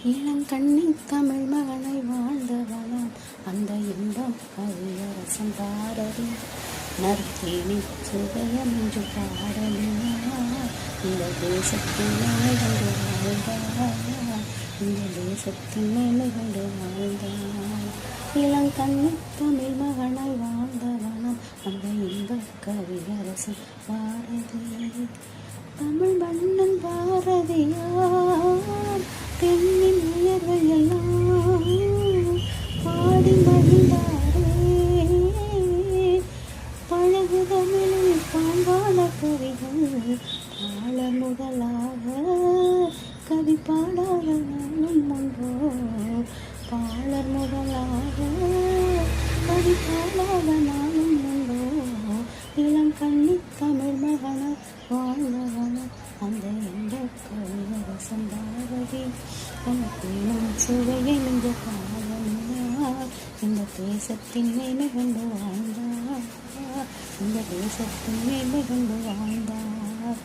இளங்கண்ணி தமிழ் மகனை வாழ்ந்தவனாம் அந்த இன்பம் கவியரசன் பாரதி நற்கேணி சுவையமென்று பாடலினார் இந்த தேசத்தின் மேலே கண்டு வாழ்ந்தார் இந்த தேசத்தின் மேலே கண்டு வாழ்ந்தார் இளங்கண்ணி தமிழ் மகனை வாழ்ந்தவனாம் அந்த இன்பம் கவியரசன் பாரதி தமிழ் மன்னன் பாரதியார் பெண்ணின் உயர்வை எல்லாம் பாடி மகிழ்ந்தாரே பழகு தமிழில் பாங்கான கவிகள் பாடல் முதலாக கவி பாடாத நாளும் ஒன்றோ பாடல் முதலாக கவி பாடாத நாளும் ஒன்றோ இளங்கண்ணி தமிழ் மகன வாழ்ந்தவன அந்த எந்த கவியரசன் பாரதி தனக்கேனும் சுவையை நின்ற காதலினார் இந்த தேசத்தின் மேலே கண்டு வாழ்ந்தார் இந்த தேசத்தின் மேலே கண்டு வாழ்ந்தார்.